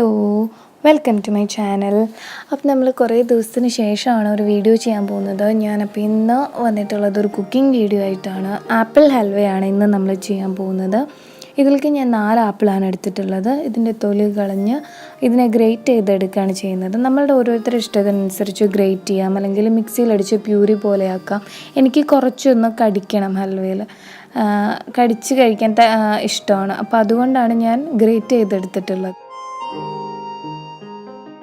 Hello, welcome to my channel. അപ്പോൾ നമ്മൾ കുറേ ദിവസത്തിന് ശേഷമാണ് ഒരു വീഡിയോ ചെയ്യാൻ പോകുന്നത്. ഞാനപ്പോൾ ഇന്ന് വന്നിട്ടുള്ളത് ഒരു കുക്കിംഗ് വീഡിയോ ആയിട്ടാണ്. ആപ്പിൾ ഹൽവയാണ് ഇന്ന് നമ്മൾ ചെയ്യാൻ പോകുന്നത്. ഇതിലേക്ക് ഞാൻ 4 ആപ്പിളാണ് എടുത്തിട്ടുള്ളത്. ഇതിൻ്റെ തൊലി കളഞ്ഞ് ഇതിനെ ഗ്രേറ്റ് ചെയ്തെടുക്കുകയാണ് ചെയ്യുന്നത്. നമ്മളുടെ ഓരോരുത്തരുടെ ഇഷ്ടത്തിനനുസരിച്ച് ഗ്രേറ്റ് ചെയ്യാം, അല്ലെങ്കിൽ മിക്സിയിലടിച്ച് പ്യൂരി പോലെയാക്കാം. എനിക്ക് കുറച്ചൊന്ന് കടിക്കണം, ഹൽവയിൽ കടിച്ച് കഴിക്കാൻ ഇഷ്ടമാണ്. അപ്പോൾ അതുകൊണ്ടാണ് ഞാൻ ഗ്രേറ്റ് ചെയ്തെടുത്തിട്ടുള്ളത്.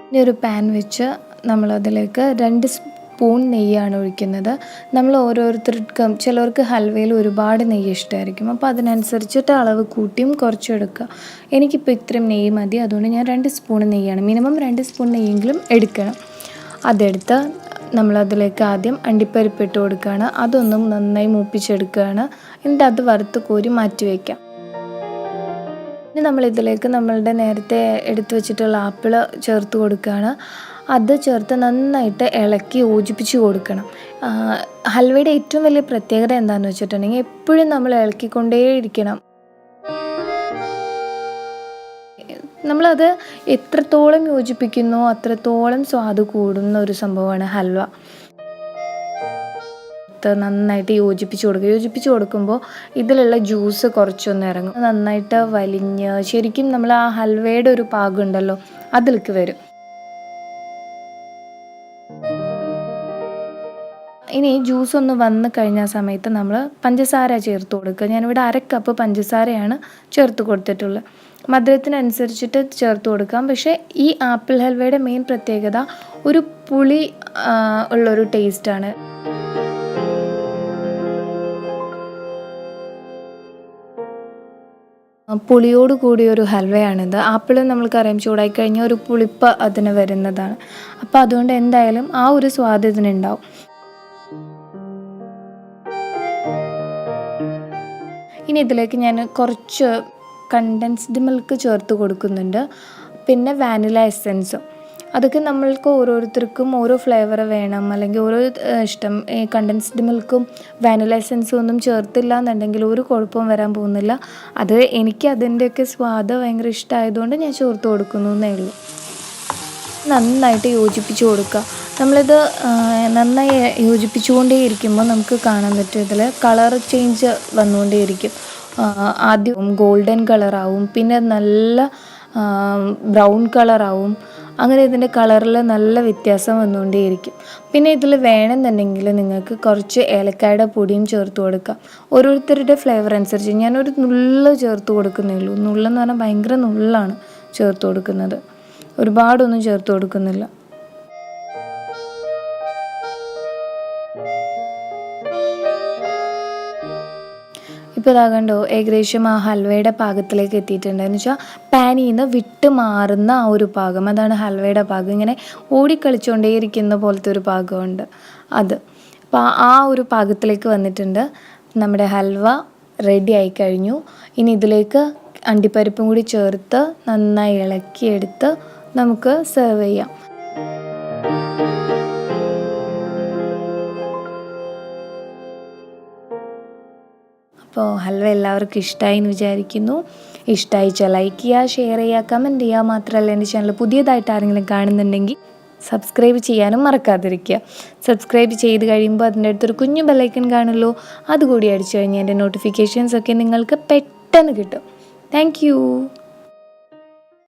ഇനി ഒരു പാൻ വെച്ച് നമ്മളതിലേക്ക് 2 സ്പൂൺ നെയ്യാണ് ഒഴിക്കുന്നത്. നമ്മൾ ഓരോരുത്തർക്കും ചിലവർക്ക് ഹൽവയിൽ ഒരുപാട് നെയ്യ് ഇഷ്ടമായിരിക്കും. അപ്പോൾ അതിനനുസരിച്ചിട്ട് അളവ് കൂട്ടിയും കുറച്ചും എടുക്കുക. എനിക്കിപ്പോൾ ഇത്രയും നെയ്യ് മതി, അതുകൊണ്ട് ഞാൻ 2 സ്പൂൺ നെയ്യാണ്, മിനിമം 2 സ്പൂൺ നെയ്യെങ്കിലും എടുക്കണം. അതെടുത്ത് നമ്മളതിലേക്ക് ആദ്യം അണ്ടിപ്പരിപ്പ് ഇട്ട് കൊടുക്കുകയാണ്. അതൊന്നും നന്നായി മൂപ്പിച്ചെടുക്കുകയാണ്. എന്നിട്ട് അത് വറുത്ത് കോരി മാറ്റി വയ്ക്കാം. ഇനി നമ്മളിതിലേക്ക് നമ്മളുടെ നേരത്തെ എടുത്തു വെച്ചിട്ടുള്ള ആപ്പിള് ചേർത്ത് കൊടുക്കുകയാണ്. അത് ചേർത്ത് നന്നായിട്ട് ഇളക്കി യോജിപ്പിച്ച് കൊടുക്കണം. ഹൽവയുടെ ഏറ്റവും വലിയ പ്രത്യേകത എന്താണെന്ന് വെച്ചിട്ടുണ്ടെങ്കിൽ എപ്പോഴും നമ്മൾ ഇളക്കിക്കൊണ്ടേയിരിക്കണം. നമ്മളത് എത്രത്തോളം യോജിപ്പിക്കുന്നോ അത്രത്തോളം സ്വാദ് കൂടുന്ന ഒരു സംഭവമാണ് ഹൽവ. നന്നായിട്ട് യോജിപ്പിച്ച് കൊടുക്കുമ്പോൾ ഇതിലുള്ള ജ്യൂസ് കുറച്ചൊന്ന് ഇറങ്ങും. നന്നായിട്ട് വലിഞ്ഞ് ശരിക്കും നമ്മൾ ആ ഹൽവയുടെ ഒരു പാകം ഉണ്ടല്ലോ അതിലേക്ക് വരും. ഇനി ജ്യൂസ് ഒന്ന് വന്ന് കഴിഞ്ഞ സമയത്ത് നമ്മൾ പഞ്ചസാര ചേർത്ത് കൊടുക്കുക. ഞാനിവിടെ 1/2 കപ്പ് പഞ്ചസാരയാണ് ചേർത്ത് കൊടുത്തിട്ടുള്ളത്. മധുരത്തിനനുസരിച്ചിട്ട് ചേർത്ത് കൊടുക്കാം. പക്ഷേ ഈ ആപ്പിൾ ഹൽവയുടെ മെയിൻ പ്രത്യേകത ഒരു പുളി ഉള്ളൊരു ടേസ്റ്റാണ്. പുളിയോട് കൂടിയൊരു ഹൽവയാണിത്. ആപ്പിൾ നമ്മൾക്കറിയാം ചൂടായി കഴിഞ്ഞാൽ ഒരു പുളിപ്പ് അതിന് വരുന്നതാണ്. അപ്പോൾ അതുകൊണ്ട് എന്തായാലും ആ ഒരു സ്വാദ് ഇതിനുണ്ടാവും. ഇനി ഇതിലേക്ക് ഞാൻ കുറച്ച് കണ്ടൻസ്ഡ് മിൽക്ക് ചേർത്ത് കൊടുക്കുന്നുണ്ട്. പിന്നെ വാനില എസെൻസും. അതൊക്കെ നമ്മൾക്ക് ഓരോരുത്തർക്കും ഓരോ ഫ്ലേവർ വേണം, അല്ലെങ്കിൽ ഓരോ ഇഷ്ടം. ഈ കണ്ടൻസ്ഡ് മിൽക്കും വാനില എസെൻസും ഒന്നും ചേർത്തില്ല എന്നുണ്ടെങ്കിൽ ഒരു കുഴപ്പവും വരാൻ പോകുന്നില്ല. അത് എനിക്ക് അതിൻ്റെയൊക്കെ സ്വാദ് ഭയങ്കര ഇഷ്ടമായതുകൊണ്ട് ഞാൻ ചേർത്ത് കൊടുക്കുന്നു എന്നേ ഉള്ളൂ. നന്നായിട്ട് യോജിപ്പിച്ച് കൊടുക്കുക. നമ്മളിത് നന്നായി യോജിപ്പിച്ചുകൊണ്ടേയിരിക്കുമ്പോൾ നമുക്ക് കാണാൻ പറ്റും ഇതിൽ കളർ ചേഞ്ച് വന്നുകൊണ്ടേയിരിക്കും. ആദ്യം ഗോൾഡൻ കളറാവും, പിന്നെ നല്ല ബ്രൗൺ കളറാവും. അങ്ങനെ ഇതിൻ്റെ കളറിൽ നല്ല വ്യത്യാസം വന്നുകൊണ്ടേയിരിക്കും. പിന്നെ ഇതിൽ വേണമെന്നുണ്ടെങ്കിൽ നിങ്ങൾക്ക് കുറച്ച് ഏലക്കായുടെ പൊടിയും ചേർത്ത് കൊടുക്കാം. ഓരോരുത്തരുടെ ഫ്ലേവർ അനുസരിച്ച് ഞാനൊരു നുള്ള് ചേർത്ത് കൊടുക്കുന്നേ ഉള്ളൂ. നുള്ളെന്ന് പറഞ്ഞാൽ ഭയങ്കര നുള്ളാണ് ചേർത്ത് കൊടുക്കുന്നത്, ഒരുപാടൊന്നും ചേർത്ത് കൊടുക്കുന്നില്ല. ഇപ്പോൾ ഇതാകണ്ടോ ഏകദേശം ആ ഹൽവയുടെ പാകത്തിലേക്ക് എത്തിയിട്ടുണ്ട്. എന്ന് വെച്ചാൽ പാനിൽ നിന്ന് വിട്ട് മാറുന്ന ആ ഒരു പാകം, അതാണ് ഹൽവയുടെ പാകം. ഇങ്ങനെ ഓടിക്കളിച്ചുകൊണ്ടേയിരിക്കുന്ന പോലത്തെ ഒരു പാകമുണ്ട് അത്. അപ്പോൾ ആ ഒരു പാകത്തിലേക്ക് വന്നിട്ടുണ്ട്. നമ്മുടെ ഹൽവ റെഡി ആയി കഴിഞ്ഞു. ഇനി ഇതിലേക്ക് അണ്ടിപ്പരിപ്പും കൂടി ചേർത്ത് നന്നായി ഇളക്കിയെടുത്ത് നമുക്ക് സെർവ് ചെയ്യാം. അപ്പോൾ ഹൽവ എല്ലാവർക്കും ഇഷ്ടമായി എന്ന് വിചാരിക്കുന്നു. ഇഷ്ടമായിച്ചാൽ ലൈക്ക് ചെയ്യുക, ഷെയർ ചെയ്യുക, കമൻറ്റ് ചെയ്യുക. മാത്രമല്ല എൻ്റെ ചാനൽ പുതിയതായിട്ട് ആരെങ്കിലും കാണുന്നുണ്ടെങ്കിൽ സബ്സ്ക്രൈബ് ചെയ്യാനും മറക്കാതിരിക്കുക. സബ്സ്ക്രൈബ് ചെയ്ത് കഴിയുമ്പോൾ അതിൻ്റെ അടുത്തൊരു കുഞ്ഞു ബെല്ലൈക്കൺ കാണുമല്ലോ, അതുകൂടി അടിച്ചു കഴിഞ്ഞാൽ എൻ്റെ നോട്ടിഫിക്കേഷൻസൊക്കെ നിങ്ങൾക്ക് പെട്ടെന്ന് കിട്ടും. താങ്ക്